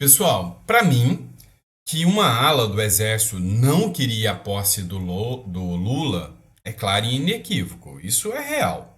Pessoal, para mim, que uma ala do exército não queria a posse do Lula é claro e inequívoco. Isso é real.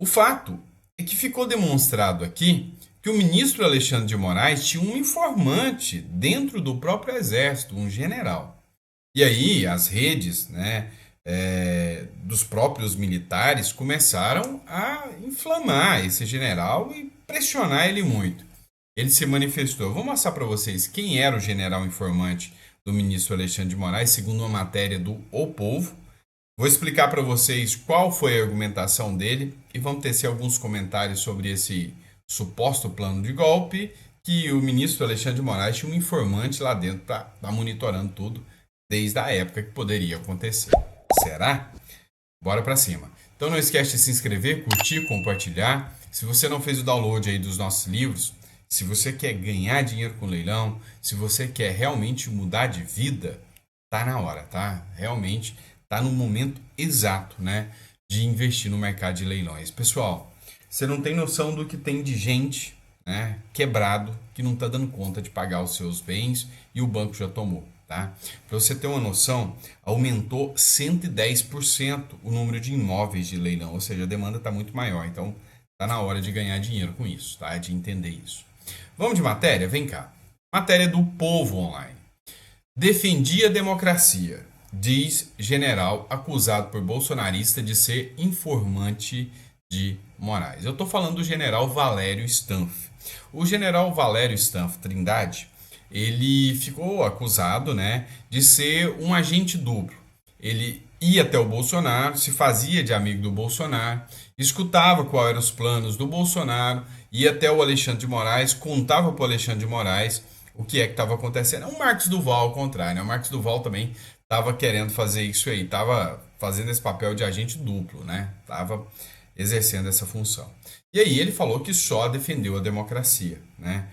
O fato é que ficou demonstrado aqui que o ministro Alexandre de Moraes tinha um informante dentro do próprio exército, um general. E aí as redes, né, dos próprios militares começaram a inflamar esse general e pressionar ele muito. Ele se manifestou. Vou mostrar para vocês quem era o general informante do ministro Alexandre de Moraes, segundo uma matéria do O Povo. Vou explicar para vocês qual foi a argumentação dele e vamos tecer alguns comentários sobre esse suposto plano de golpe que o ministro Alexandre de Moraes tinha um informante lá dentro para estar monitorando tudo desde a época que poderia acontecer. Será? Bora para cima. Então não esquece de se inscrever, curtir, compartilhar. Se você não fez o download aí dos nossos livros, se você quer ganhar dinheiro com leilão, se você quer realmente mudar de vida, tá na hora, tá? Realmente tá no momento exato, né, de investir no mercado de leilões. Pessoal, você não tem noção do que tem de gente, né, quebrado, que não tá dando conta de pagar os seus bens e o banco já tomou, tá? Para você ter uma noção, aumentou 110% o número de imóveis de leilão, ou seja, a demanda está muito maior. Então, tá na hora de ganhar dinheiro com isso, tá? De entender isso. Vamos de matéria? Vem cá. Matéria do Povo Online. Defendi a democracia, diz general acusado por bolsonarista de ser informante de Moraes. Eu estou falando do general Valério Stanf. O general Valério Stanf Trindade, ele ficou acusado, né, de ser um agente duplo. Ele ia até o Bolsonaro, se fazia de amigo do Bolsonaro, escutava quais eram os planos do Bolsonaro, ia até o Alexandre de Moraes, contava para o Alexandre de Moraes o que é que estava acontecendo. É o Marcos Duval ao contrário, né? O Marcos Duval também estava querendo fazer isso aí, estava fazendo esse papel de agente duplo, né? Estava exercendo essa função. E aí ele falou que só defendeu a democracia, né?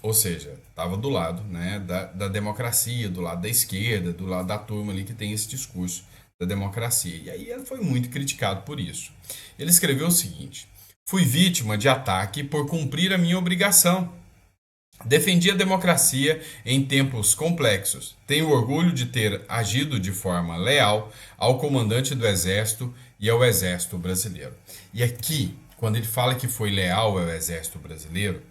Ou seja, estava do lado, né, da democracia, do lado da esquerda, do lado da turma ali que tem esse discurso da democracia. E aí ele foi muito criticado por isso. Ele escreveu o seguinte: fui vítima de ataque por cumprir a minha obrigação. Defendi a democracia em tempos complexos. Tenho orgulho de ter agido de forma leal ao comandante do Exército e ao Exército Brasileiro. E aqui, quando ele fala que foi leal ao Exército Brasileiro,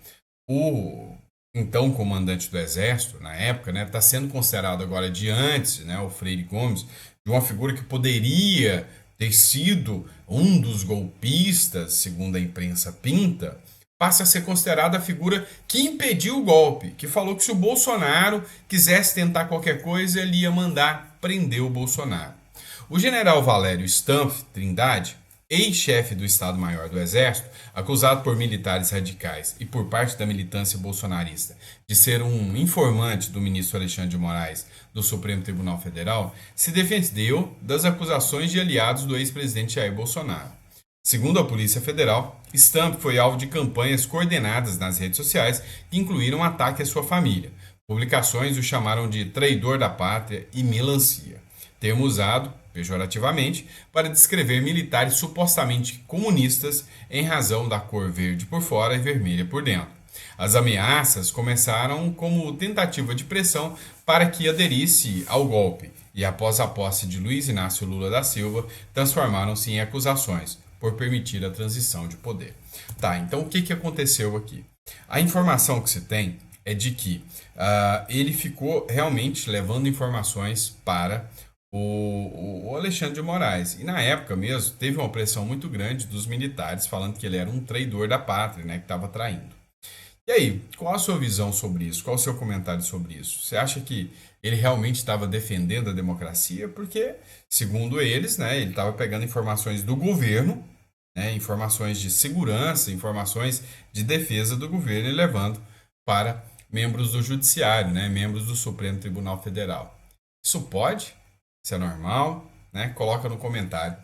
o então comandante do Exército, na época, né, está sendo considerado agora de antes, né, o Freire Gomes, de uma figura que poderia ter sido um dos golpistas, segundo a imprensa pinta, passa a ser considerada a figura que impediu o golpe, que falou que se o Bolsonaro quisesse tentar qualquer coisa, ele ia mandar prender o Bolsonaro. O general Valério Stanf Trindade, ex-chefe do Estado-Maior do Exército, acusado por militares radicais e por parte da militância bolsonarista de ser um informante do ministro Alexandre de Moraes do Supremo Tribunal Federal, se defendeu das acusações de aliados do ex-presidente Jair Bolsonaro. Segundo a Polícia Federal, Stamp foi alvo de campanhas coordenadas nas redes sociais que incluíram ataque à sua família. Publicações o chamaram de traidor da pátria e melancia, termo usado, pejorativamente, para descrever militares supostamente comunistas em razão da cor verde por fora e vermelha por dentro. As ameaças começaram como tentativa de pressão para que aderisse ao golpe e, após a posse de Luiz Inácio Lula da Silva, transformaram-se em acusações por permitir a transição de poder. Tá, então o que aconteceu aqui? A informação que se tem é de que ele ficou realmente levando informações para o Alexandre de Moraes. E na época mesmo teve uma pressão muito grande dos militares falando que ele era um traidor da pátria, né, que estava traindo. E aí, qual a sua visão sobre isso? Qual o seu comentário sobre isso? Você acha que ele realmente estava defendendo a democracia? Porque, segundo eles, né, ele estava pegando informações do governo, né, informações de segurança, informações de defesa do governo e levando para membros do Judiciário, né, membros do Supremo Tribunal Federal. Isso pode? Isso é normal? Né? Coloca no comentário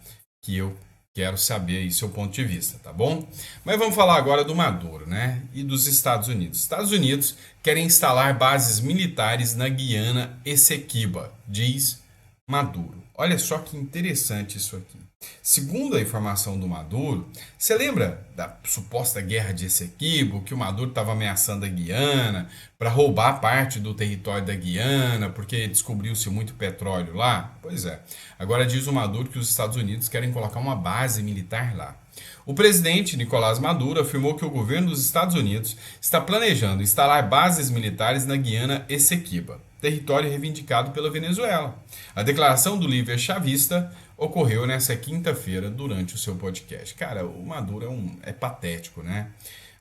que eu quero saber aí seu ponto de vista, tá bom? Mas vamos falar agora do Maduro, né? E dos Estados Unidos. Estados Unidos querem instalar bases militares na Guiana Essequiba, diz Maduro. Olha só que interessante isso aqui. Segundo a informação do Maduro, você lembra da suposta guerra de Essequibo, que o Maduro estava ameaçando a Guiana para roubar parte do território da Guiana, porque descobriu-se muito petróleo lá? Pois é. Agora diz o Maduro que os Estados Unidos querem colocar uma base militar lá. O presidente Nicolás Maduro afirmou que o governo dos Estados Unidos está planejando instalar bases militares na Guiana Essequiba, território reivindicado pela Venezuela. A declaração do líder chavista ocorreu nessa quinta-feira durante o seu podcast. Cara, o Maduro é patético, né?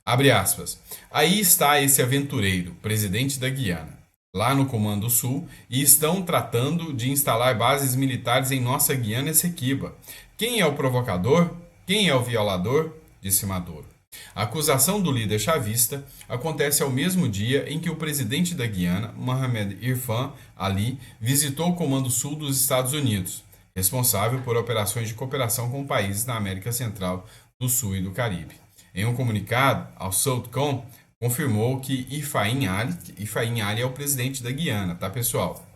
Abre aspas. Aí está esse aventureiro, presidente da Guiana, lá no Comando Sul, e estão tratando de instalar bases militares em nossa Guiana Essequiba. Quem é o provocador? Quem é o violador? Disse Maduro. A acusação do líder chavista acontece ao mesmo dia em que o presidente da Guiana, Mohamed Irfan Ali, visitou o Comando Sul dos Estados Unidos, responsável por operações de cooperação com países na América Central, do Sul e do Caribe. Em um comunicado, ao Southcom confirmou que Irfan Ali é o presidente da Guiana, tá, pessoal?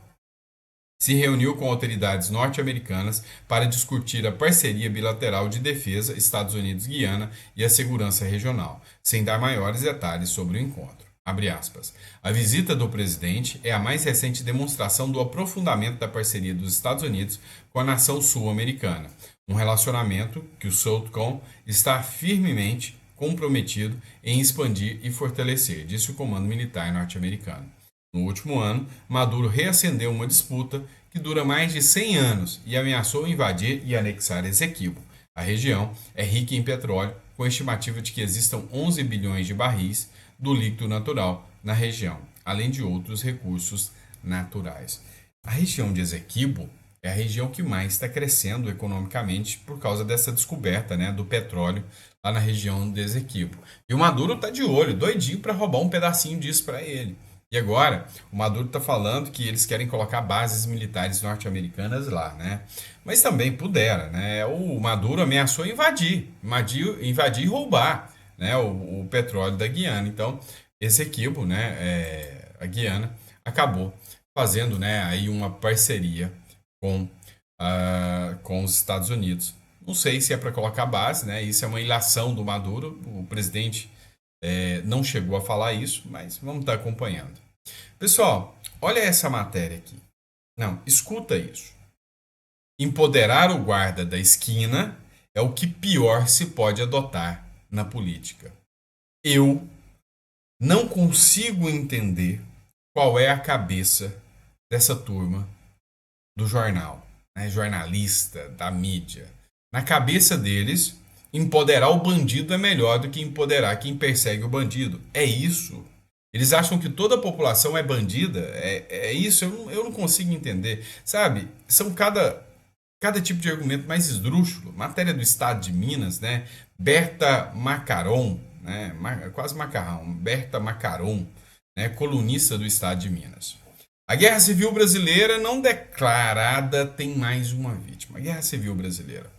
Se reuniu com autoridades norte-americanas para discutir a parceria bilateral de defesa Estados Unidos-Guiana e a segurança regional, sem dar maiores detalhes sobre o encontro. Abre aspas. A visita do presidente é a mais recente demonstração do aprofundamento da parceria dos Estados Unidos com a nação sul-americana, um relacionamento que o Southcom está firmemente comprometido em expandir e fortalecer, disse o Comando Militar norte-americano. No último ano, Maduro reacendeu uma disputa que dura mais de 100 anos e ameaçou invadir e anexar Essequibo. A região é rica em petróleo, com a estimativa de que existam 11 bilhões de barris do líquido natural na região, além de outros recursos naturais. A região de Essequibo é a região que mais está crescendo economicamente por causa dessa descoberta, né, do petróleo lá na região de Essequibo. E o Maduro está de olho, doidinho para roubar um pedacinho disso para ele. E agora, o Maduro está falando que eles querem colocar bases militares norte-americanas lá, né? Mas também pudera, né? O Maduro ameaçou invadir e roubar, né? O petróleo da Guiana. Então, esse equipo, né? A Guiana acabou fazendo, né? Aí uma parceria com os Estados Unidos. Não sei se é para colocar base, né? Isso é uma ilação do Maduro. O presidente não chegou a falar isso, mas vamos estar acompanhando. Pessoal, olha essa matéria aqui. Não, escuta isso. Empoderar o guarda da esquina é o que pior se pode adotar na política. Eu não consigo entender qual é a cabeça dessa turma do jornal, né, jornalista, da mídia. Na cabeça deles, empoderar o bandido é melhor do que empoderar quem persegue o bandido. É isso. Eles acham que toda a população é bandida. É isso. Eu não consigo entender. Sabe? São cada tipo de argumento mais esdrúxulo. Matéria do Estado de Minas, né? Berta Macaron, né? Quase macarrão. Berta Macaron, né? Colunista do Estado de Minas. A Guerra Civil Brasileira não declarada tem mais uma vítima. A Guerra Civil Brasileira.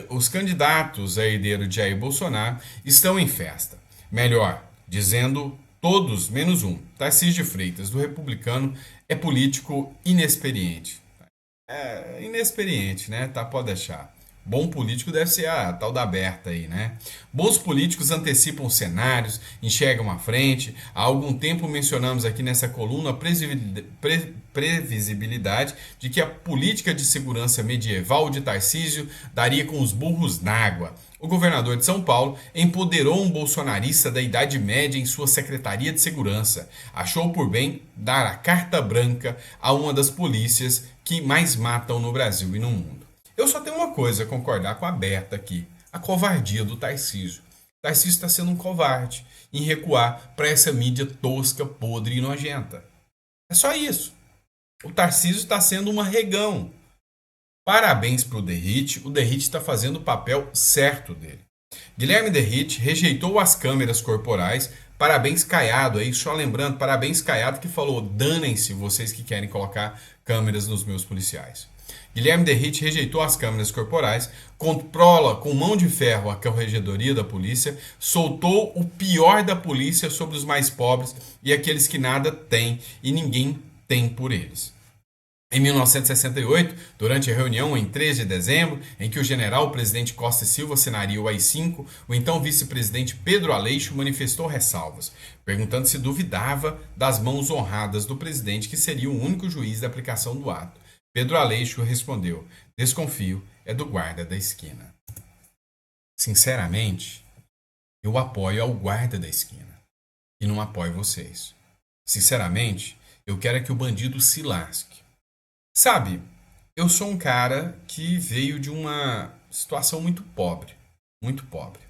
Os candidatos a herdeiro de Jair Bolsonaro estão em festa. Melhor, dizendo todos menos um. Tarcísio de Freitas, do Republicano, é político inexperiente. É inexperiente, né? Tá, pode deixar. Bom político deve ser a tal da Berta aí, né? Bons políticos antecipam cenários, enxergam à frente. Há algum tempo mencionamos aqui nessa coluna a previsibilidade de que a política de segurança medieval de Tarcísio daria com os burros na água. O governador de São Paulo empoderou um bolsonarista da Idade Média em sua Secretaria de Segurança. Achou por bem dar a carta branca a uma das polícias que mais matam no Brasil e no mundo. Eu só tenho uma coisa a concordar com a Berta aqui: a covardia do Tarcísio. Tarcísio está sendo um covarde em recuar para essa mídia tosca, podre e nojenta. É só isso. O Tarcísio está sendo um arregão. Parabéns para o Derrite está fazendo o papel certo dele. Guilherme Derrite rejeitou as câmeras corporais. Parabéns Caiado aí, só lembrando, parabéns Caiado que falou: danem-se vocês que querem colocar câmeras nos meus policiais. Guilherme Derrite rejeitou as câmeras corporais, controla com mão de ferro a corregedoria da polícia, soltou o pior da polícia sobre os mais pobres e aqueles que nada têm e ninguém tem por eles. Em 1968, durante a reunião em 3 de dezembro, em que o general presidente Costa e Silva assinaria o AI-5, o então vice-presidente Pedro Aleixo manifestou ressalvas, perguntando se duvidava das mãos honradas do presidente, que seria o único juiz da aplicação do ato. Pedro Aleixo respondeu: desconfio, é do guarda da esquina. Sinceramente, eu apoio ao guarda da esquina e não apoio vocês. Sinceramente, eu quero é que o bandido se lasque. Sabe, eu sou um cara que veio de uma situação muito pobre, muito pobre.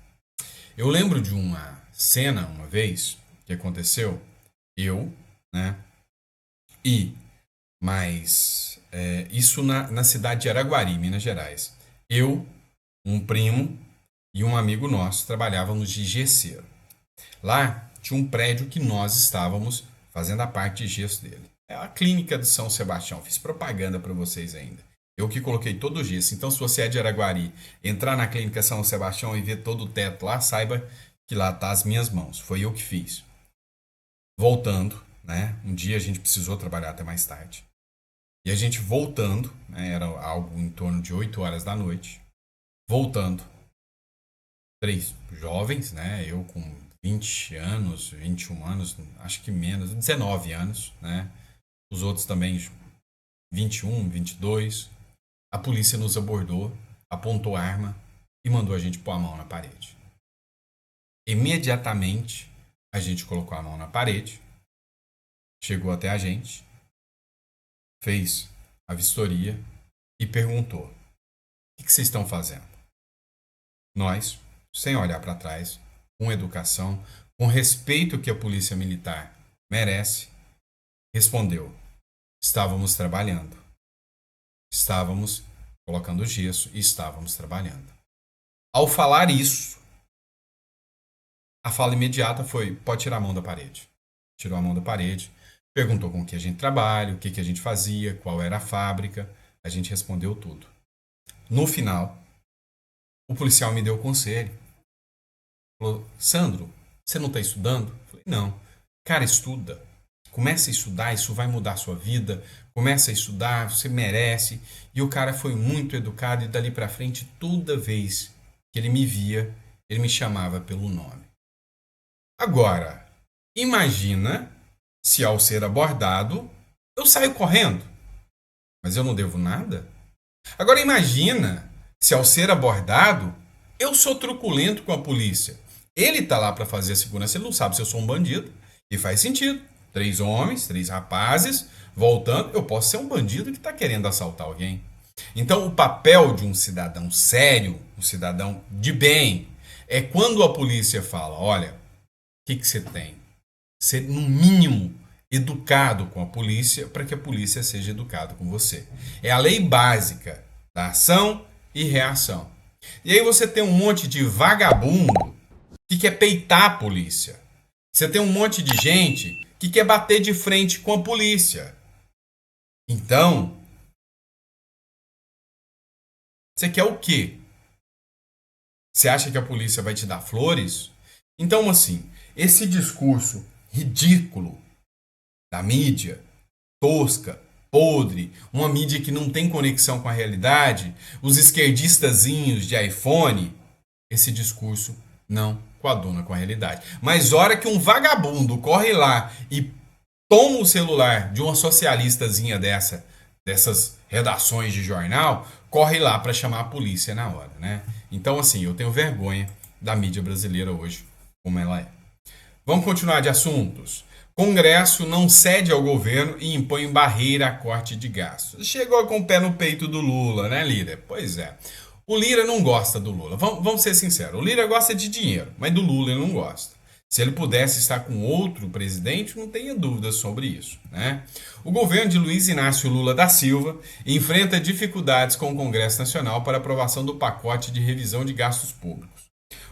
Eu lembro de uma cena uma vez que aconteceu, eu, né, e isso na cidade de Araguari, Minas Gerais. Eu, um primo e um amigo nosso trabalhávamos de gesseiro. Lá tinha um prédio que nós estávamos fazendo a parte de gesso dele. É a clínica de São Sebastião. Fiz propaganda para vocês ainda. Eu que coloquei todo o gesso. Então, se você é de Araguari, entrar na clínica São Sebastião e ver todo o teto lá, saiba que lá tá as minhas mãos. Foi eu que fiz. Voltando, né? Um dia a gente precisou trabalhar até mais tarde. E a gente voltando, né, era algo em torno de 8 horas da noite. Voltando, 3 jovens, né? Eu com 20 anos, 21 anos, acho que menos, 19 anos, né? Os outros também 21, 22. A polícia nos abordou, apontou a arma e mandou a gente pôr a mão na parede. Imediatamente, a gente colocou a mão na parede, chegou até a gente, fez a vistoria e perguntou: o que vocês estão fazendo? Nós, sem olhar para trás, com educação, com respeito que a polícia militar merece, respondeu: estávamos trabalhando. Estávamos colocando gesso e estávamos trabalhando. Ao falar isso, a fala imediata foi: pode tirar a mão da parede. Tirou a mão da parede, perguntou com que a gente trabalha, o que a gente fazia, qual era a fábrica. A gente respondeu tudo. No final, o policial me deu o conselho. Falou: Sandro, você não está estudando? Eu falei: não. Cara, estuda. Começa a estudar, isso vai mudar a sua vida. Começa a estudar, você merece. E o cara foi muito educado e dali pra frente, toda vez que ele me via, ele me chamava pelo nome. Agora, imagina se ao ser abordado, eu saio correndo. Mas eu não devo nada? Agora imagina se ao ser abordado, eu sou truculento com a polícia. Ele tá lá para fazer a segurança, ele não sabe se eu sou um bandido. E faz sentido. 3 homens, 3 rapazes, voltando, eu posso ser um bandido que está querendo assaltar alguém. Então, o papel de um cidadão sério, um cidadão de bem, é quando a polícia fala: olha, o que você tem? Ser, no mínimo, educado com a polícia para que a polícia seja educada com você. É a lei básica da ação e reação. E aí você tem um monte de vagabundo que quer peitar a polícia. Você tem um monte de gente que quer bater de frente com a polícia. Então, você quer o quê? Você acha que a polícia vai te dar flores? Então, assim, esse discurso ridículo da mídia, tosca, podre, uma mídia que não tem conexão com a realidade, os esquerdistazinhos de iPhone, esse discurso não coaduna com a realidade. Mas hora que um vagabundo corre lá e toma o celular de uma socialistazinha dessas redações de jornal, corre lá para chamar a polícia na hora, né? Então, assim, eu tenho vergonha da mídia brasileira hoje, como ela é. Vamos continuar de assuntos. Congresso não cede ao governo e impõe barreira a corte de gastos. Chegou com o pé no peito do Lula, né, Lira? Pois é. O Lira não gosta do Lula. Vamos ser sinceros. O Lira gosta de dinheiro, mas do Lula ele não gosta. Se ele pudesse estar com outro presidente, não tenha dúvidas sobre isso, né? O governo de Luiz Inácio Lula da Silva enfrenta dificuldades com o Congresso Nacional para aprovação do pacote de revisão de gastos públicos.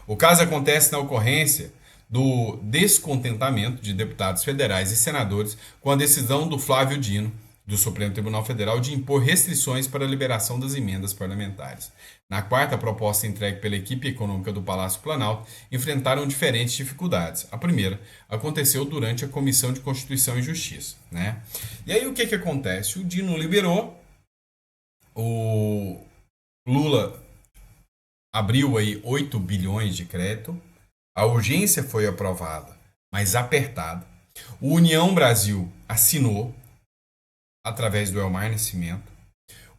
O caso acontece na ocorrência do descontentamento de deputados federais e senadores com a decisão do Flávio Dino, do Supremo Tribunal Federal de impor restrições para a liberação das emendas parlamentares. Na quarta, a proposta entregue pela equipe econômica do Palácio Planalto enfrentaram diferentes dificuldades. A primeira aconteceu durante a Comissão de Constituição e Justiça, né? E aí o que acontece? O Dino liberou, o Lula abriu aí 8 bilhões de crédito, a urgência foi aprovada, mas apertada. O União Brasil assinou através do Elmar Nascimento.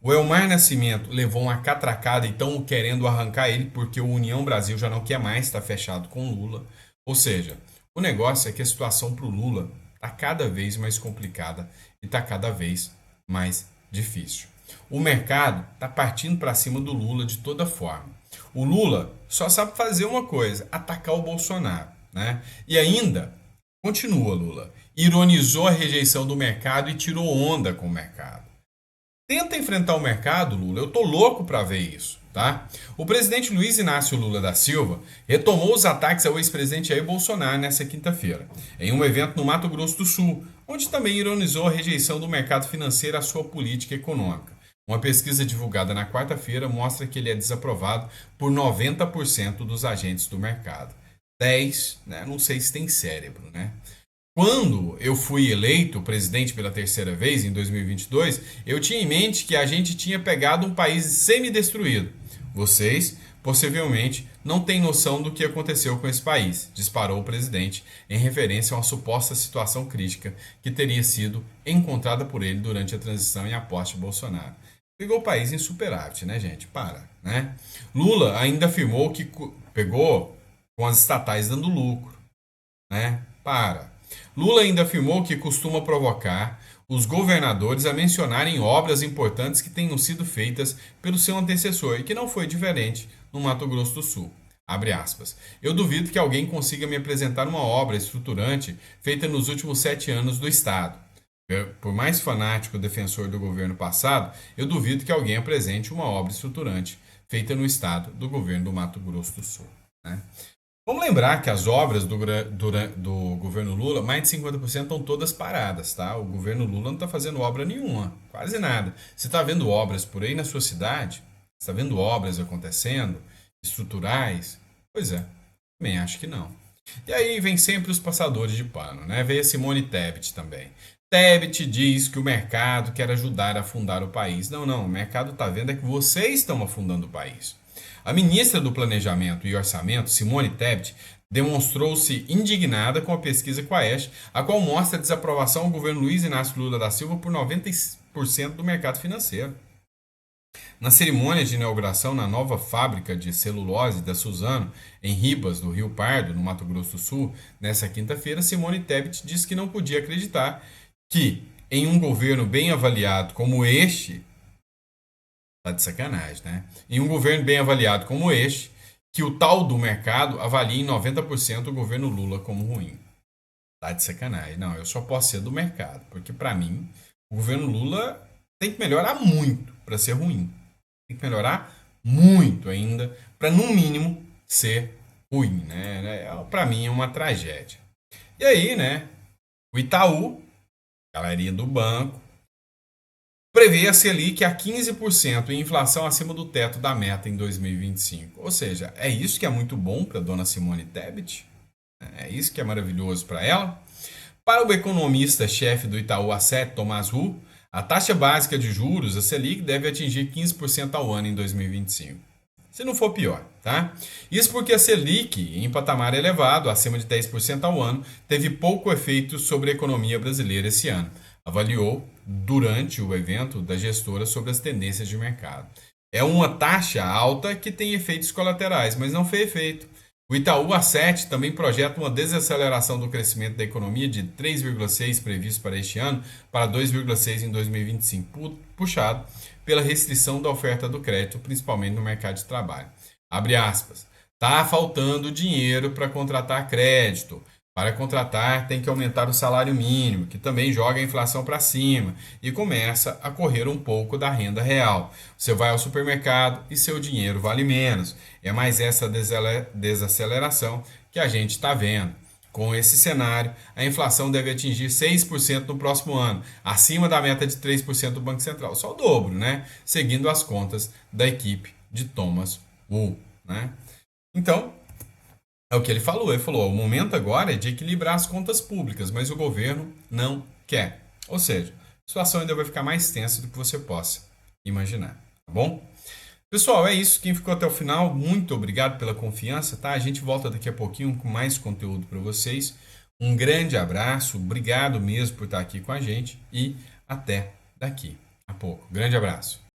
O Elmar Nascimento levou uma catracada e estão querendo arrancar ele porque o União Brasil já não quer mais estar fechado com o Lula. Ou seja, o negócio é que a situação para o Lula está cada vez mais complicada e está cada vez mais difícil. O mercado está partindo para cima do Lula de toda forma. O Lula só sabe fazer uma coisa, atacar o Bolsonaro, né? E ainda continua Lula. Ironizou a rejeição do mercado e tirou onda com o mercado. Tenta enfrentar o mercado, Lula. Eu tô louco para ver isso, tá? O presidente Luiz Inácio Lula da Silva retomou os ataques ao ex-presidente Jair Bolsonaro nesta quinta-feira, em um evento no Mato Grosso do Sul, onde também ironizou a rejeição do mercado financeiro à sua política econômica. Uma pesquisa divulgada na quarta-feira mostra que ele é desaprovado por 90% dos agentes do mercado. 10, né? Não sei se tem cérebro, né? Quando eu fui eleito presidente pela terceira vez, em 2022, eu tinha em mente que a gente tinha pegado um país semi-destruído. Vocês, possivelmente, não têm noção do que aconteceu com esse país, disparou o presidente, em referência a uma suposta situação crítica que teria sido encontrada por ele durante a transição e a posse de Bolsonaro. Pegou o país em superávit, né, gente? Para, né? Lula ainda afirmou que pegou com as estatais dando lucro, né? Para. Lula ainda afirmou que costuma provocar os governadores a mencionarem obras importantes que tenham sido feitas pelo seu antecessor e que não foi diferente no Mato Grosso do Sul. Abre aspas. Eu duvido que alguém consiga me apresentar uma obra estruturante feita nos últimos 7 anos do Estado. Por mais fanático defensor do governo passado, eu duvido que alguém apresente uma obra estruturante feita no Estado do governo do Mato Grosso do Sul, né? Vamos lembrar que as obras do governo Lula, mais de 50% estão todas paradas, tá? O governo Lula não está fazendo obra nenhuma, quase nada. Você está vendo obras por aí na sua cidade? Você está vendo obras acontecendo? Estruturais? Pois é, também acho que não. E aí vem sempre os passadores de pano, né? Veio a Simone Tebet também. Tebet diz que o mercado quer ajudar a afundar o país. Não, o mercado está vendo é que vocês estão afundando o país. A ministra do Planejamento e Orçamento, Simone Tebet, demonstrou-se indignada com a pesquisa Quaest, a qual mostra a desaprovação ao governo Luiz Inácio Lula da Silva por 90% do mercado financeiro. Na cerimônia de inauguração na nova fábrica de celulose da Suzano, em Ribas, do Rio Pardo, no Mato Grosso do Sul, nesta quinta-feira, Simone Tebet disse que não podia acreditar que, em um governo bem avaliado como este, tá de sacanagem, né? Em um governo bem avaliado como este, que o tal do mercado avalie em 90% o governo Lula como ruim. Tá de sacanagem. Não, eu só posso ser do mercado, porque para mim, o governo Lula tem que melhorar muito para ser ruim. Tem que melhorar muito ainda para, no mínimo, ser ruim, né? Para mim é uma tragédia. E aí, né? O Itaú, galerinha do banco, prevê a Selic a 15% e inflação acima do teto da meta em 2025. Ou seja, é isso que é muito bom para a dona Simone Tebet? É isso que é maravilhoso para ela? Para o economista-chefe do Itaú Asset, Tomás Hu, a taxa básica de juros, a Selic, deve atingir 15% ao ano em 2025. Se não for pior, tá? Isso porque a Selic, em patamar elevado, acima de 10% ao ano, teve pouco efeito sobre a economia brasileira esse ano, avaliou durante o evento da gestora sobre as tendências de mercado. É uma taxa alta que tem efeitos colaterais, mas não foi efeito. O Itaú Asset também projeta uma desaceleração do crescimento da economia de 3,6% previsto para este ano para 2,6% em 2025, puxado pela restrição da oferta do crédito, principalmente no mercado de trabalho. Abre aspas. Tá faltando dinheiro para contratar crédito. Para contratar, tem que aumentar o salário mínimo, que também joga a inflação para cima e começa a correr um pouco da renda real. Você vai ao supermercado e seu dinheiro vale menos. É mais essa desaceleração que a gente está vendo. com esse cenário, a inflação deve atingir 6% no próximo ano, acima da meta de 3% do Banco Central. Só o dobro, né? Seguindo as contas da equipe de Thomas Wu, né? Então, é o que ele falou. Ele falou: o momento agora é de equilibrar as contas públicas, mas o governo não quer. Ou seja, a situação ainda vai ficar mais tensa do que você possa imaginar, tá bom? Pessoal, é isso. Quem ficou até o final, muito obrigado pela confiança, tá? A gente volta daqui a pouquinho com mais conteúdo para vocês. Um grande abraço, obrigado mesmo por estar aqui com a gente e até daqui a pouco. Grande abraço.